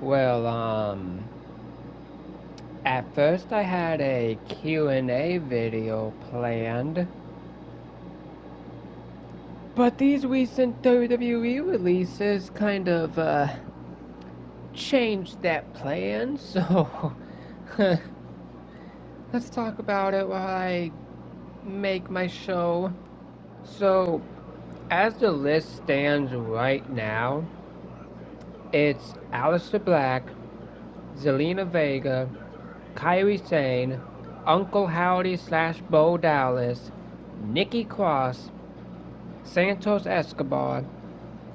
Well, at first I had a Q&A video planned, but these recent WWE releases kind of, changed that plan, so let's talk about it while I make my show. So, as the list stands right now, it's Aleister Black, Zelina Vega, Kyrie Sane, Uncle Howdy slash Bo Dallas, Nikki Cross, Santos Escobar,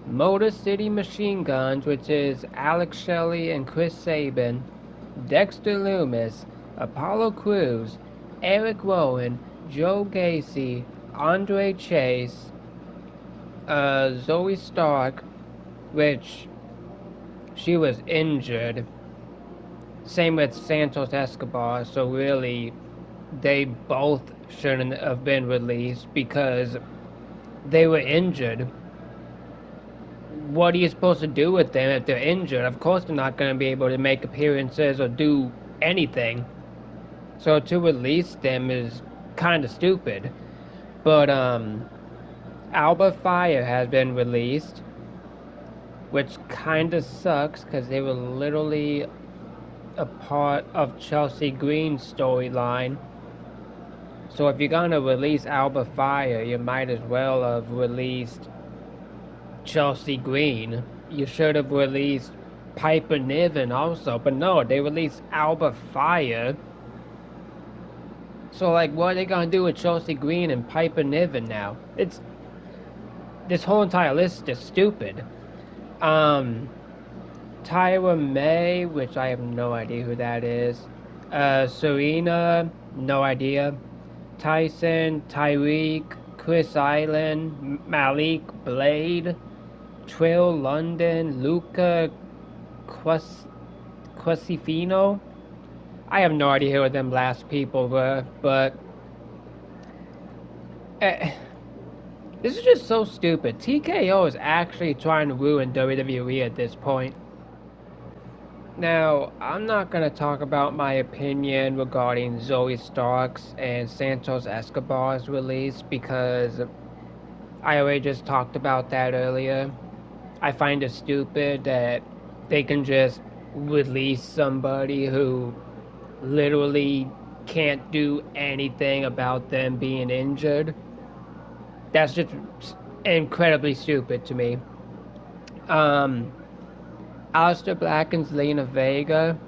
Motor City Machine Guns, which is Alex Shelley and Chris Sabin, Dexter Loomis, Apollo Crews, Eric Rowan, Joe Gacy, Andre Chase, Zoe Stark, which she was injured. Same with Santos Escobar, so really they both shouldn't have been released because they were injured. What are you supposed to do with them if they're injured? Of course, they're not going to be able to make appearances or do anything. So to release them is kind of stupid. But Alba Fire has been released, which kind of sucks because they were literally a part of Chelsea Green's storyline. So if you're gonna release Alba Fire, you might as well have released Chelsea Green. You should have released Piper Niven also, but no, they released Alba Fire. So like, what are they gonna do with Chelsea Green and Piper Niven now? It's this whole entire list is stupid. Um, Tyra May, which I have no idea who that is. Serena, no idea. Tyson, Tyreek, Chris Island, Malik Blade, Trill London, Luca Quasifino. I have no idea who them last people were, but uh, this is just so stupid. TKO is actually trying to ruin WWE at this point. Now, I'm not going to talk about my opinion regarding Zoe Starks and Santos Escobar's release because I already just talked about that earlier. I find it stupid that they can just release somebody who literally can't do anything about them being injured. That's just incredibly stupid to me. Um, Aleister Black and Zelina Vega.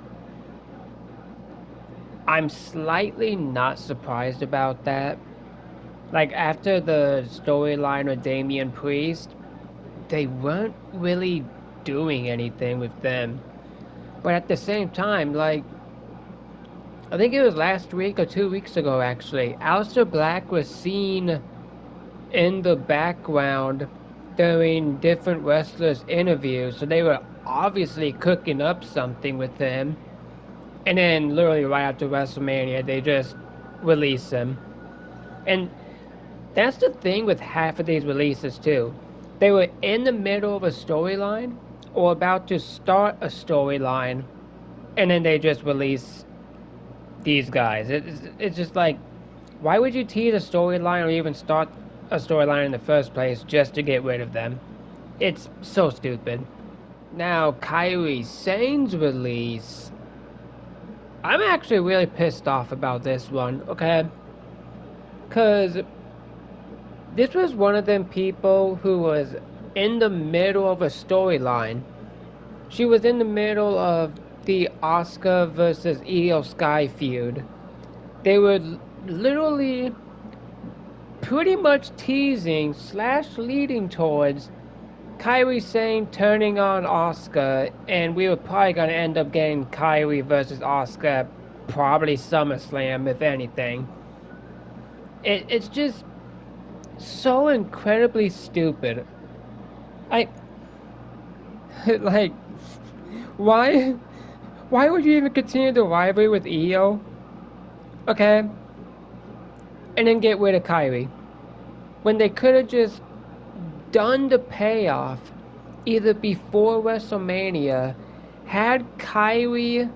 I'm slightly not surprised about that. Like after the storyline with Damian Priest, they weren't really doing anything with them. But at the same time, like I think it was last week or 2 weeks ago actually, Aleister Black was seen in the background during different wrestlers' interviews, so they were obviously cooking up something with him. And then, literally right after WrestleMania, they just release him. And that's the thing with half of these releases, too. They were in the middle of a storyline or about to start a storyline, and then they just release these guys. It's just like, why would you tease a storyline or even start a storyline in the first place just to get rid of them? It's so stupid. Now, Kyrie Sane's release. I'm actually really pissed off about this one, okay? Because this was one of them people who was in the middle of a storyline. She was in the middle of the Oscar versus Io Sky feud. They were literally pretty much teasing slash leading towards Kyrie Sane turning on Oscar, and we were probably going to end up getting Kyrie versus Oscar, probably SummerSlam, if anything. It's just so incredibly stupid. I like why why would you even continue the rivalry with Io? Okay, and then get rid of Kyrie when they could have just done the payoff either before WrestleMania, had Kyrie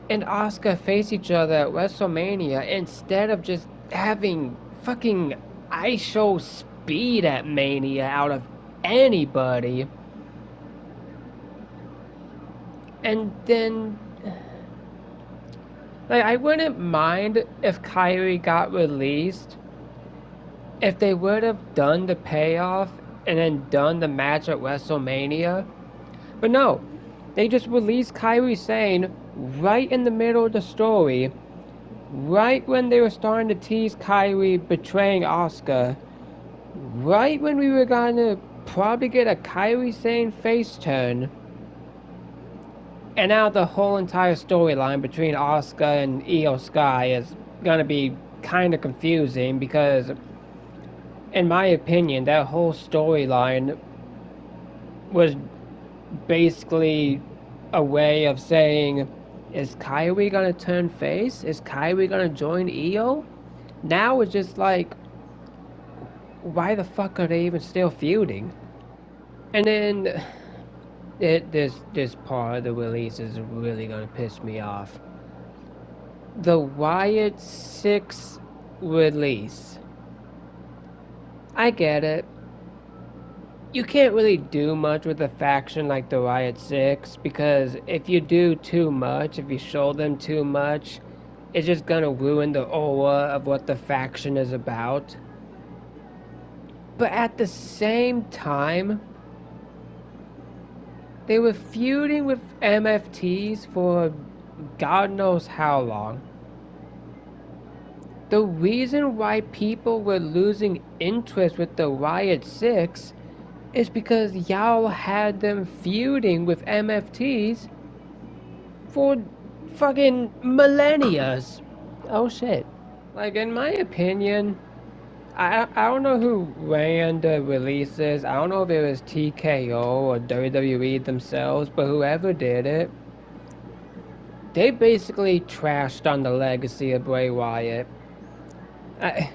and Asuka face each other at WrestleMania instead of just having fucking ice show speed at Mania out of anybody. And then, like, I wouldn't mind if Kyrie got released if they would have done the payoff and then done the match at WrestleMania. But no, they just released Kyrie Sane right in the middle of the story, right when they were starting to tease Kyrie betraying Asuka, right when we were gonna probably get a Kyrie Sane face turn. And now the whole entire storyline between Asuka and Io Sky is gonna be kind of confusing because, in my opinion, that whole storyline was basically a way of saying, is Kyrie gonna turn face? Is Kyrie gonna join Io? Now it's just like, why the fuck are they even still feuding? And then this part of the release is really gonna piss me off. The Riot 6 release. I get it. You can't really do much with a faction like the Riot 6 because if you do too much, if you show them too much, it's just gonna ruin the aura of what the faction is about. But at the same time, they were feuding with MFTs for God knows how long. The reason why people were losing interest with the Riot 6 is because y'all had them feuding with MFTs for fucking millennia. Oh shit. Like, in my opinion, I don't know who ran the releases. I don't know if it was TKO or WWE themselves, but whoever did it, they basically trashed on the legacy of Bray Wyatt. I,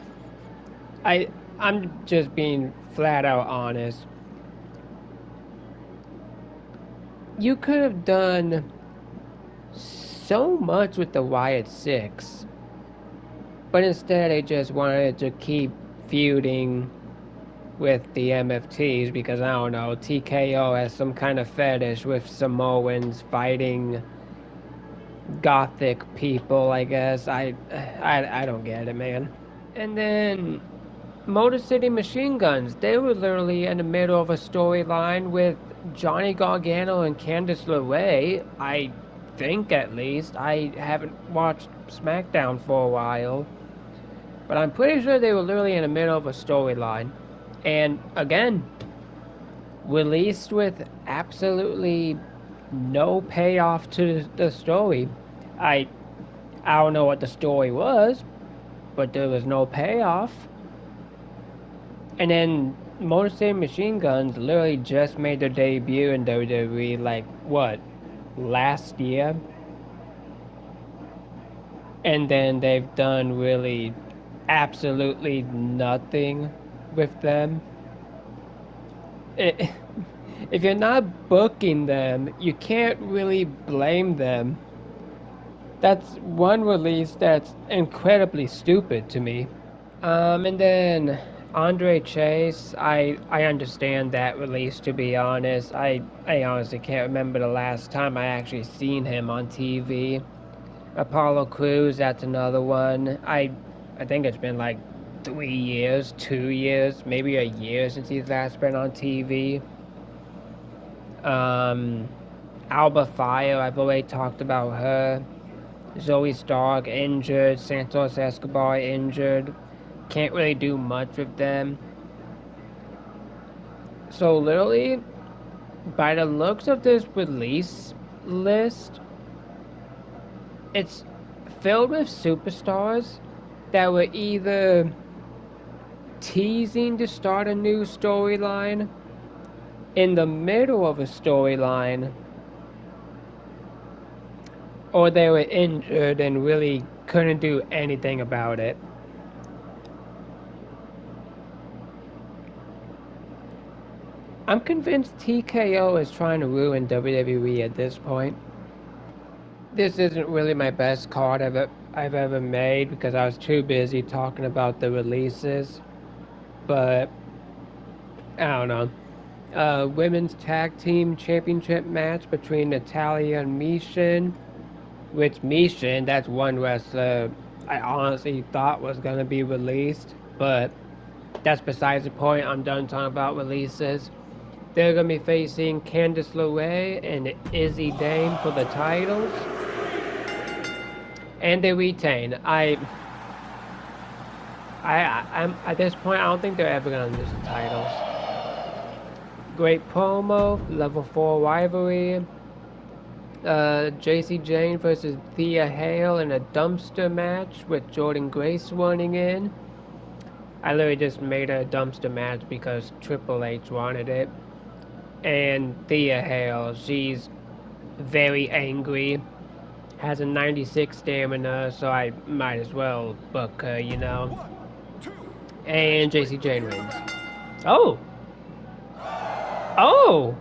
I, I'm just being flat out honest. You could have done so much with the Wyatt 6, but instead they just wanted to keep feuding with the MFTs because, I don't know, TKO has some kind of fetish with Samoans fighting gothic people, I guess. I don't get it, man. And then Motor City Machine Guns, they were literally in the middle of a storyline with Johnny Gargano and Candice LeRae. I think, at least. I haven't watched SmackDown for a while, but I'm pretty sure they were literally in the middle of a storyline. And again, released with absolutely no payoff to the story. I I don't know what the story was, but there was no payoff. And then Motor City Machine Guns literally just made their debut in WWE, like, what, last year? And then they've done really absolutely nothing with them. It, if you're not booking them, you can't really blame them. That's one release that's incredibly stupid to me. And then Andre Chase, I understand that release, to be honest. I honestly can't remember the last time I actually seen him on TV. Apollo Crews, that's another one. I think it's been like 3 years, 2 years, maybe a year since he's last been on TV. Um, Alba Fire, I've already talked about her. Zoe Stark injured, Santos Escobar injured. Can't really do much with them. So literally, by the looks of this release list, it's filled with superstars that were either teasing to start a new storyline, in the middle of a storyline, or they were injured and really couldn't do anything about it. I'm convinced TKO is trying to ruin WWE at this point. This isn't really my best card I've ever made because I was too busy talking about the releases. But I don't know. Women's Tag Team Championship match between Natalia and Mishin. Which Mishin, that's one wrestler I honestly thought was gonna be released, but that's besides the point. I'm done talking about releases. They're gonna be facing Candice LeRae and Izzy Dame for the titles, and they retain. I'm at this point. I don't think they're ever gonna lose the titles. Great promo, level 4 rivalry. JC Jane versus Thea Hale in a dumpster match with Jordan Grace running in. I literally just made a dumpster match because Triple H wanted it. And Thea Hale, she's very angry, has a 96 stamina, so I might as well book her, you know. And JC Jane wins. Oh! Oh!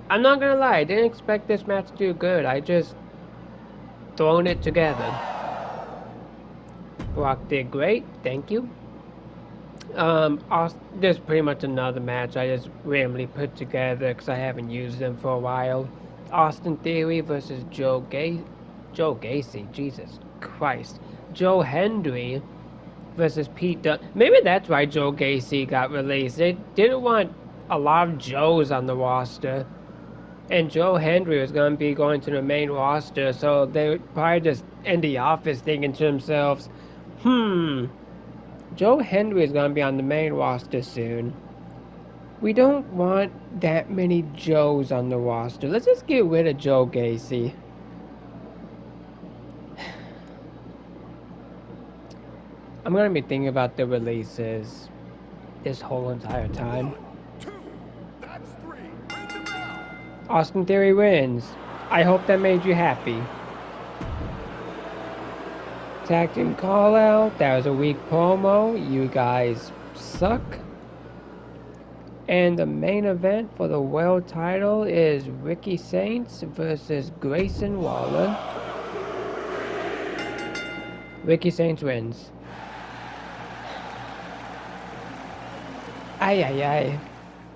I'm not gonna lie, I didn't expect this match to do good. I just thrown it together. Brock did great, thank you. There's pretty much another match I just randomly put together because I haven't used them for a while. Austin Theory versus Joe Gacy, Jesus Christ. Joe Hendry versus Pete Dunne. Maybe that's why Joe Gacy got released. They didn't want a lot of Joes on the roster. And Joe Hendry was going to be going to the main roster, so they were probably just in the office thinking to themselves, Joe Hendry is going to be on the main roster soon. We don't want that many Joes on the roster. Let's just get rid of Joe Gacy. I'm going to be thinking about the releases this whole entire time. Austin Theory wins. I hope that made you happy. Tag team call out. That was a weak promo. You guys suck. And the main event for the world title is Ricky Saints versus Grayson Waller. Ricky Saints wins. Ay.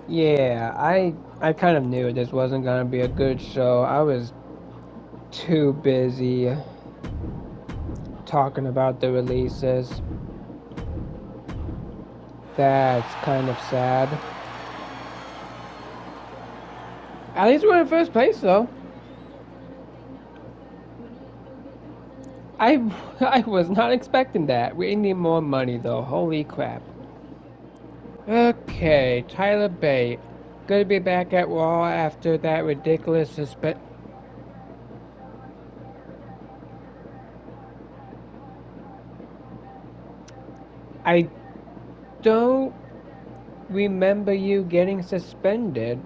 Yeah, I kind of knew this wasn't gonna be a good show. I was too busy talking about the releases. That's kind of sad. At least we're in first place, though. I was not expecting that. We need more money, though. Holy crap. Okay, Tyler Bate. Gonna be back at Raw after that ridiculous I don't remember you getting suspended.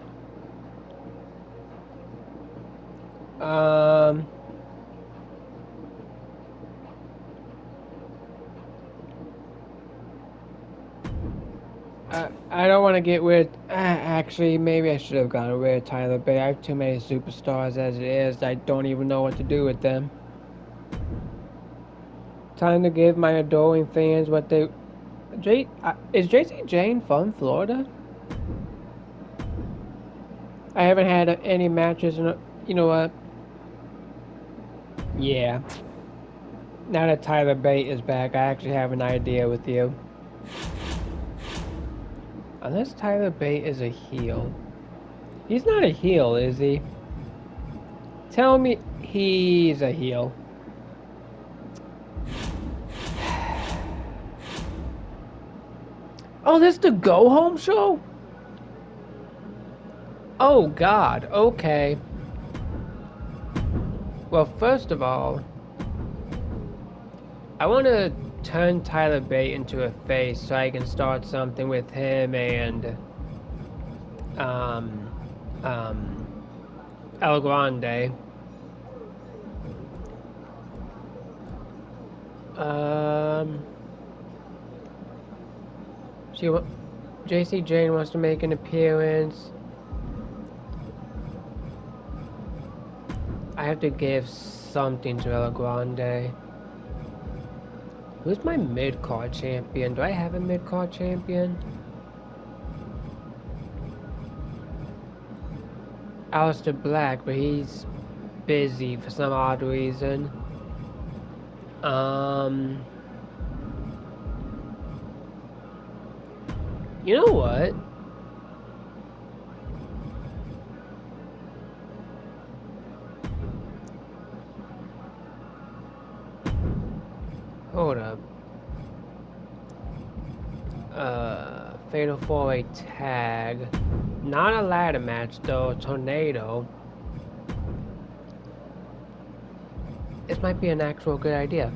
I don't want to get rid. Actually, maybe I should have gotten rid of Tyler Bate. I have too many superstars as it is. I don't even know what to do with them. Time to give my adoring fans what they. Is JC Jane from Florida? I haven't had any matches. You know what? Yeah. Now that Tyler Bate is back, I actually have an idea with you. Unless Tyler Bate is a heel. He's not a heel, is he? Tell me he's a heel. Oh, this the go home show? Oh god, okay. Well, first of all, I want to turn Tyler Bate into a face so I can start something with him and um El Grande. She JC Jane wants to make an appearance. I have to give something to El Grande. Who's my mid-card champion? Do I have a mid-card champion? Aleister Black, but he's busy for some odd reason. You know what? Hold up. Fatal 4-way tag. Not a ladder match though, tornado. This might be an actual good idea.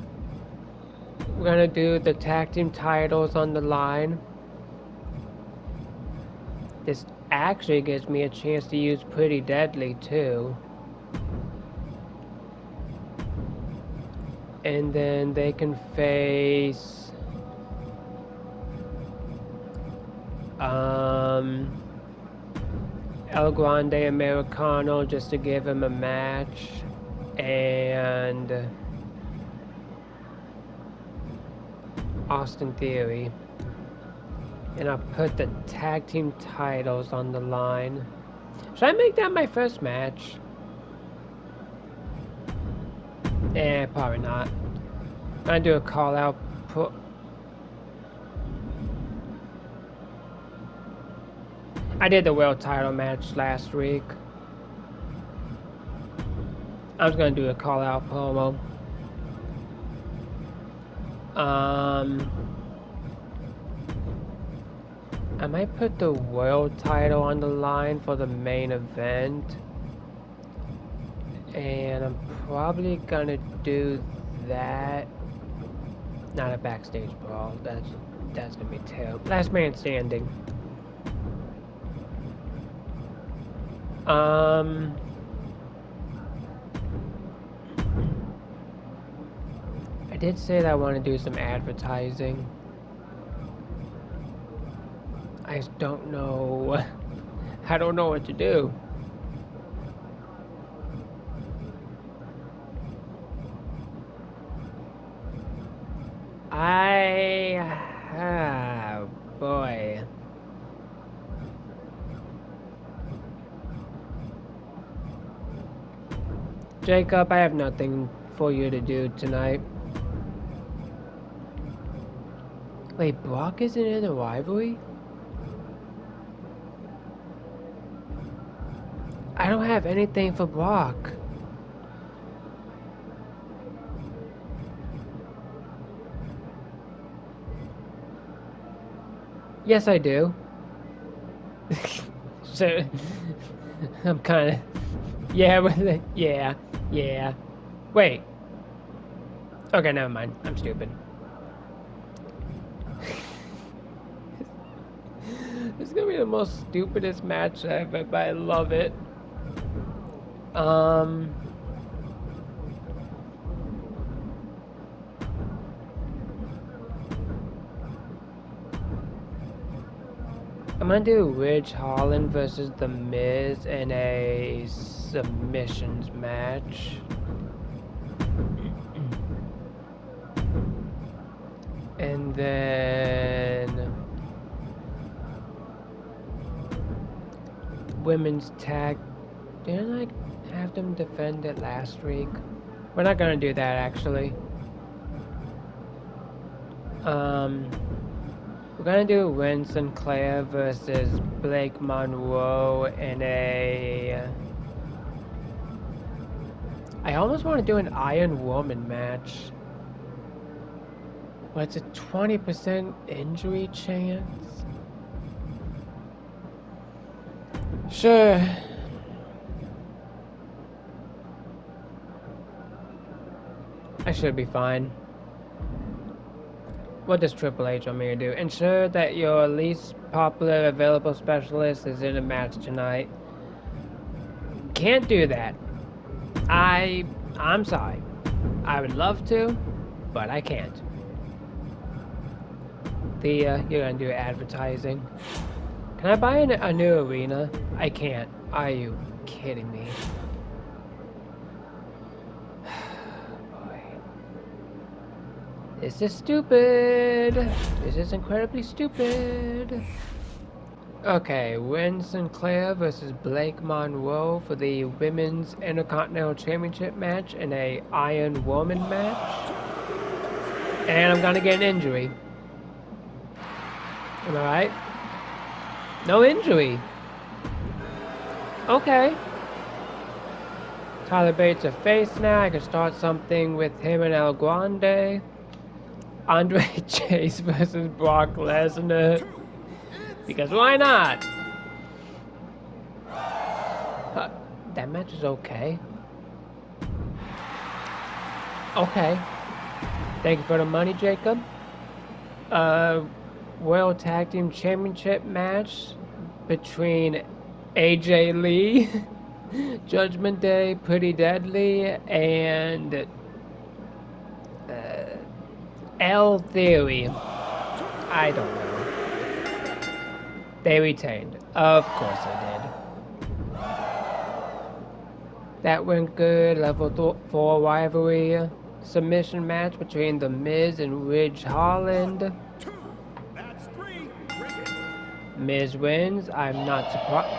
We're gonna do the tag team titles on the line. This actually gives me a chance to use Pretty Deadly too. And then they can face El Grande Americano just to give him a match. And Austin Theory. And I'll put the tag team titles on the line. Should I make that my first match? Eh, probably not. I'm gonna do a call out. I did the world title match last week. I was gonna do a call out promo. I might put the world title on the line for the main event. And I'm probably gonna do that. Not a backstage brawl. That's gonna be terrible. Last man standing. I did say that I want to do some advertising. I just don't know. I don't know what to do. Boy. Jacob, I have nothing for you to do tonight. Wait, Brock isn't in a rivalry? I don't have anything for Brock. Yes, I do. So, I'm kind of... Yeah, yeah. Wait. Okay, never mind. I'm stupid. This is gonna be the most stupidest match ever, but I love it. I'm gonna do Ridge Holland versus The Miz in a submissions match. And then women's tag. Didn't I have them defend it last week? We're not gonna do that actually. We're gonna do Win Sinclair versus Blake Monroe in a... I almost want to do an Iron Woman match. But it's a 20% injury chance. Sure. I should be fine. What does Triple H want me to do? Ensure that your least popular available specialist is in a match tonight. Can't do that. I'm sorry. I would love to, but I can't. Thea, you're gonna do advertising. Can I buy a new arena? I can't. Are you kidding me? Boy. This is stupid. This is incredibly stupid. Okay, Wynn Sinclair versus Blake Monroe for the Women's Intercontinental Championship match in a Iron Woman match. And I'm gonna get an injury. Am I right? No injury. Okay. Tyler Bates a face now. I can start something with him and El Grande. Andre Chase versus Brock Lesnar. Because why not? That match is okay. Okay. Thank you for the money, Jacob. World Tag Team Championship match between AJ Lee, Judgment Day, Pretty Deadly, and L Theory. I don't know. They retained. Of course they did. That went good. Level 4 rivalry. Submission match between The Miz and Ridge Holland. Miz wins. I'm not surprised.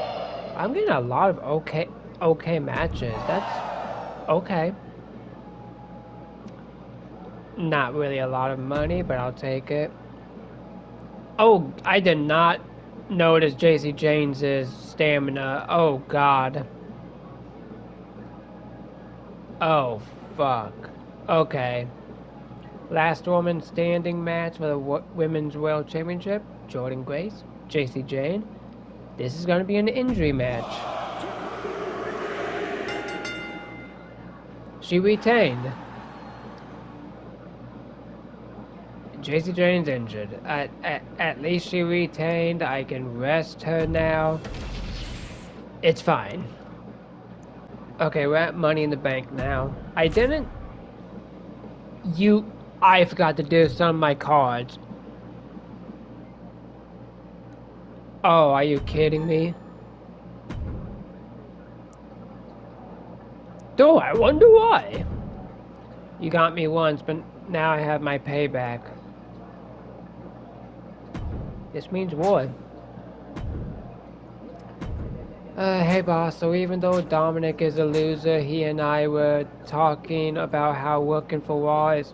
I'm getting a lot of okay matches. That's okay. Not really a lot of money, but I'll take it. Oh, I did not notice JC James' stamina. Oh, God. Oh, fuck. Okay. Last woman standing match for the Women's World Championship. Jordan Grace, JC Jane. This is going to be an injury match. She retained. JC Jane's injured. At least she retained. I can rest her now. It's fine. Okay, we're at Money in the Bank now. I forgot to do some of my cards. Oh, are you kidding me? Do I wonder why? You got me once, but now I have my payback. This means what? Hey boss, so even though Dominic is a loser, he and I were talking about how working for Raw is...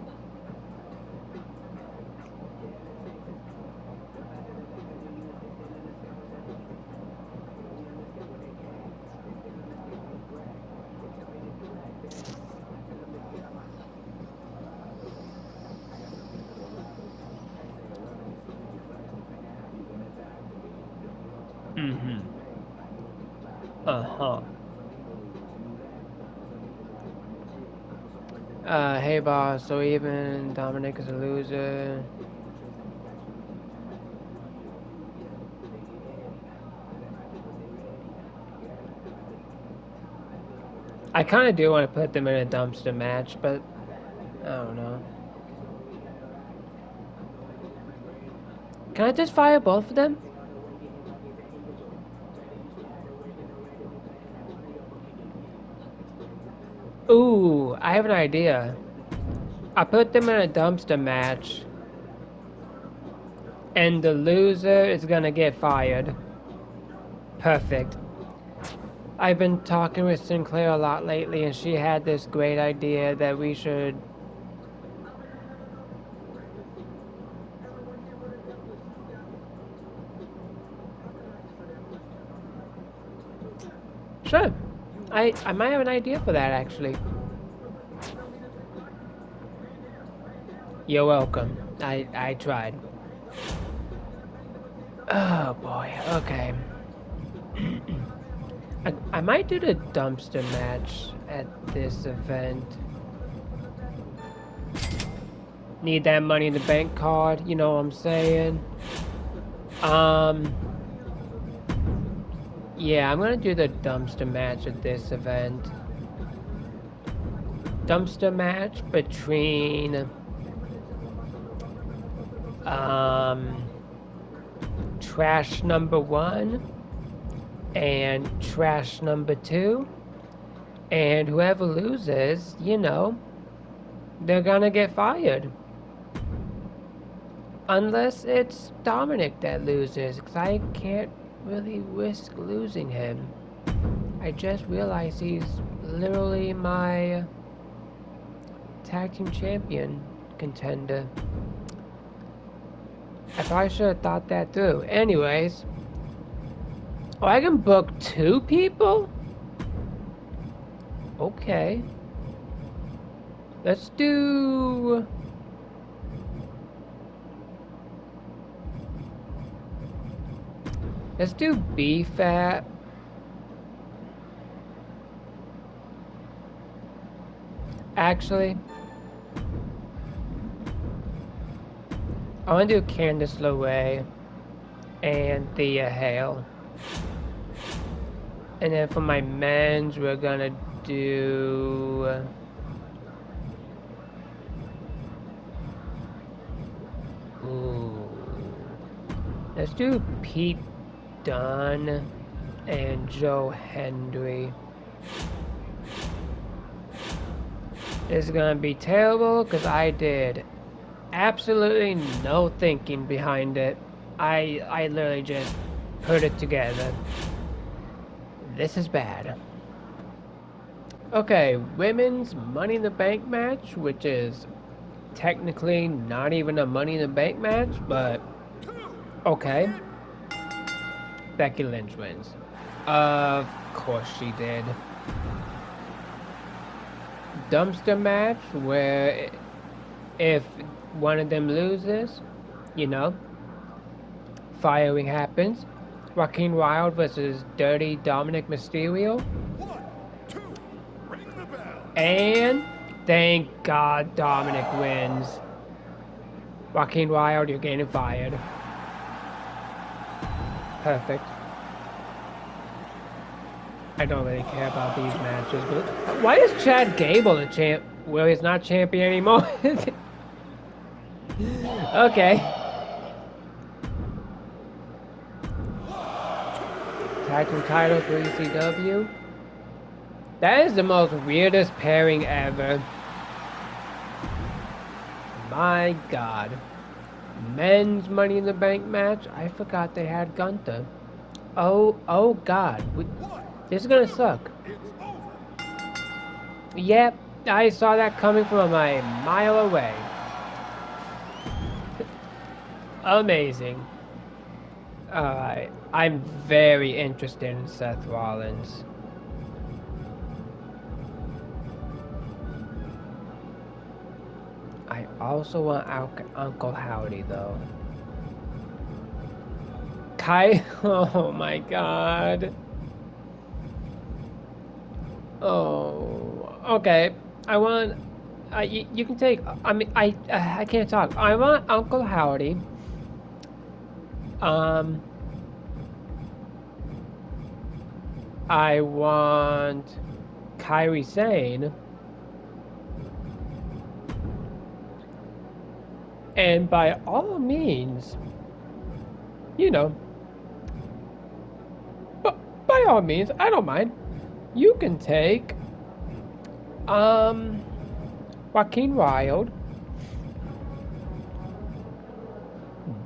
Mm-hmm. Uh-huh. Hey boss, so even Dominic is a loser. I kind of do want to put them in a dumpster match, but I don't know. Can I just fire both of them? Ooh, I have an idea. I put them in a dumpster match, and the loser is gonna get fired. Perfect. I've been talking with Sinclair a lot lately, and she had this great idea that we should... Sure. I might have an idea for that, actually. You're welcome. I tried. Oh boy, okay. I might do the dumpster match at this event. Need that Money in the Bank card, you know what I'm saying? Yeah, I'm gonna do the dumpster match at this event. Dumpster match between Trash number 1 and trash number 2. And whoever loses, you know, they're gonna get fired. Unless it's Dominic that loses, because I can't really risk losing him. I just realized he's literally my tag team champion contender. I probably should have thought that through. Anyways. Oh, I can book 2 people? Okay. Let's do... Let's do BFAT. Actually, I want to do Candice LeRae and Thea Hale. And then for my men's, we're gonna do... Ooh. Let's do Pete Dunne and Joe Hendry. This is gonna be terrible because I did absolutely no thinking behind it. I literally just put it together. This is bad. Okay, women's Money in the Bank match, which is technically not even a Money in the Bank match, but okay. Becky Lynch wins. Of course she did. Dumpster match where if one of them loses, you know, firing happens. Joaquin Wilde versus Dirty Dominic Mysterio. 1, 2, ring the bell. And thank God Dominic wins. Joaquin Wilde, you're getting fired. Perfect. I don't really care about these matches, but why is Chad Gable the champ? Well, he's not champion anymore. Okay. Tag team title for ECW. That is the most weirdest pairing ever. My God. Men's Money in the Bank match. I forgot they had Gunther. Oh God. This is gonna suck. Yep, I saw that coming from a mile away. Amazing. Alright, I'm very interested in Seth Rollins. I also want Uncle Howdy though. Oh my God. Oh, okay. I want. You can take. I mean, I can't talk. I want Uncle Howdy. I want Kairi Sane. And by all means, you know. But by all means, I don't mind. You can take Joaquin Wilde,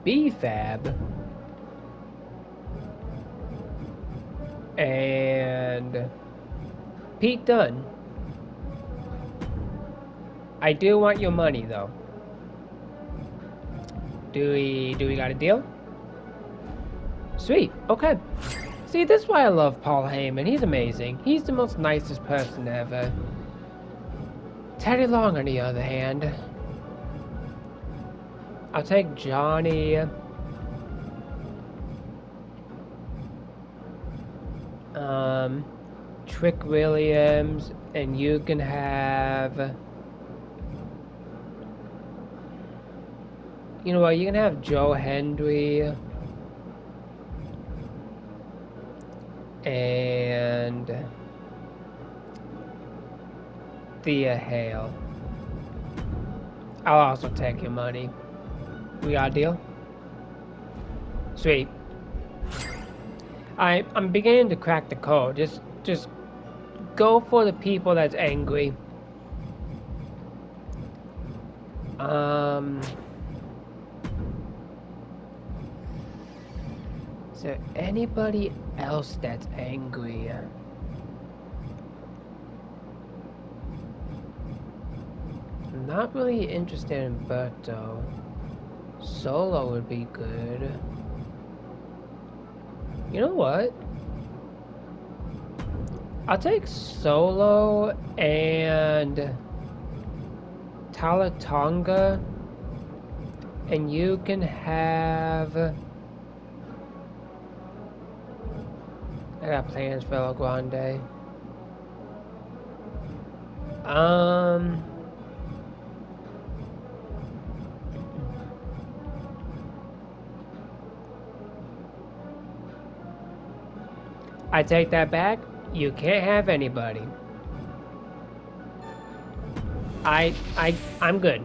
B-Fab, and Pete Dunne. I do want your money though. Do we got a deal? Sweet, okay. See, this is why I love Paul Heyman. He's amazing. He's the most nicest person ever. Teddy Long, on the other hand. I'll take Johnny. Trick Williams, and you can have... You know what, you can have Joe Hendry. And Thea Hale. I'll also take your money. We got a deal? Sweet. I'm beginning to crack the code. Just go for the people that's angry. Is there anybody else that's angry? I'm not really interested in Berto. Solo would be good. You know what? I'll take Solo and Talatonga, and you can have... I got plans for El Grande. I take that back. You can't have anybody. I'm good.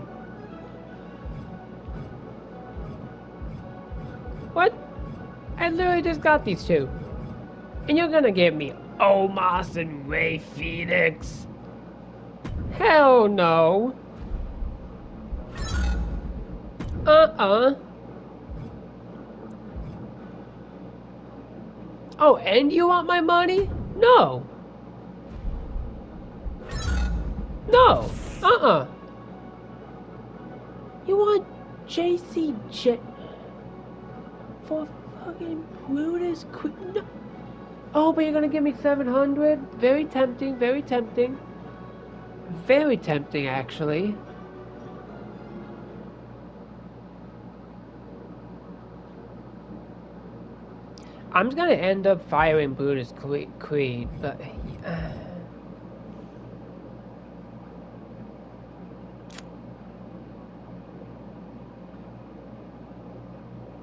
What? I literally just got these two. And you're gonna give me Omos and Ray Phoenix? Hell no. Oh, and you want my money? No. No. You want JCJ for fucking Brutus? No. Oh, but you're gonna give me 700? Very tempting, very tempting. Very tempting, actually. I'm just gonna end up firing Brutus Creed, but...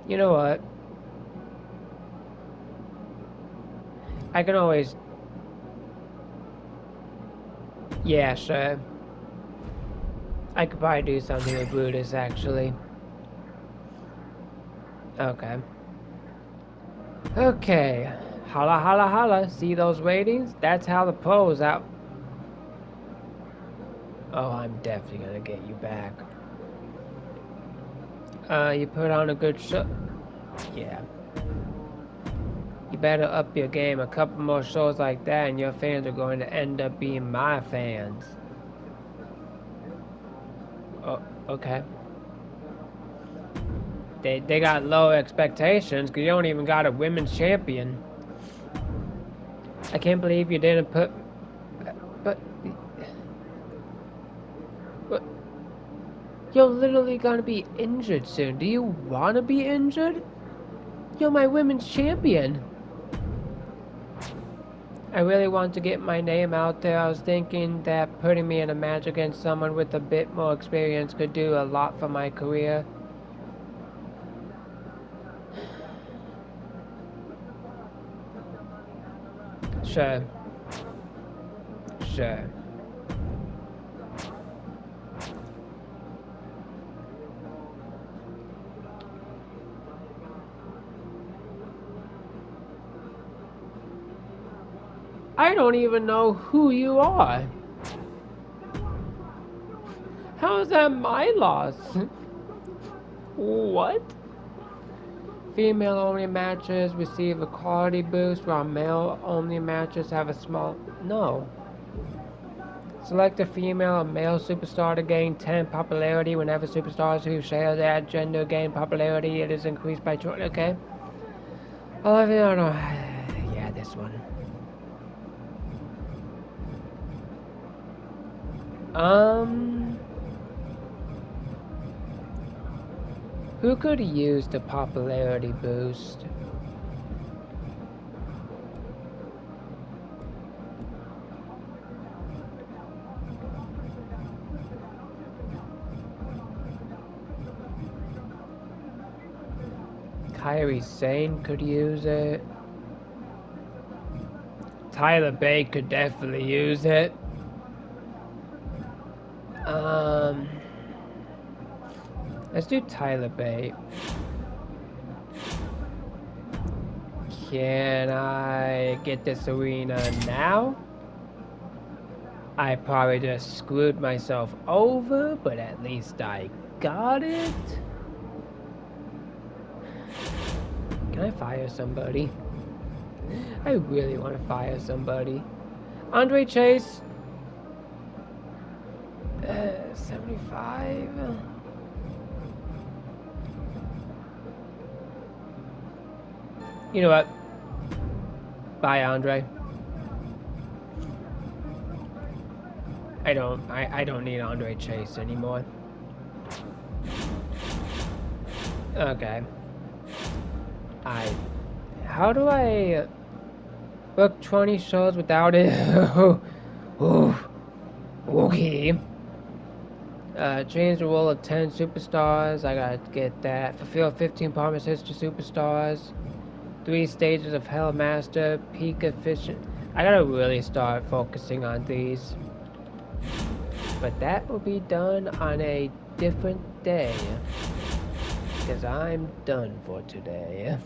you know what? I can always... yeah, sure. I could probably do something with Brutus, actually. Okay. Okay. Holla, holla, holla. See those ratings? That's how the pros out. Oh, I'm definitely gonna get you back. You put on a good show. Yeah. You better up your game. A couple more shows like that and your fans are going to end up being my fans. Oh, okay. They got low expectations because you don't even got a women's champion. I can't believe you didn't put... But... You're literally gonna be injured soon. Do you wanna be injured? You're my women's champion. I really want to get my name out there. I was thinking that putting me in a match against someone with a bit more experience could do a lot for my career. Sure. Sure. I don't even know who you are. How is that my loss? What? Female-only matches receive a quality boost, while male-only matches have a small... No. Select a female or male superstar to gain 10 popularity. Whenever superstars who share that gender gain popularity, it is increased by 20. Okay. I don't know. Yeah, this one. Who could use the popularity boost? Kyrie Sane could use it. Tyler Bate could definitely use it. Let's do Tyler Bate. Can I get this arena now? I probably just screwed myself over, but at least I got it. Can I fire somebody? I really want to fire somebody. Andre Chase. 75. You know what? Bye, Andre. I don't need Andre Chase anymore. Okay. How do I book 20 shows without it? Okay. Change the role of 10 superstars. I gotta get that. Fulfill 15 promises to superstars. 3 stages of Hell Master. Peak efficient. I gotta really start focusing on these. But that will be done on a different day. Because I'm done for today.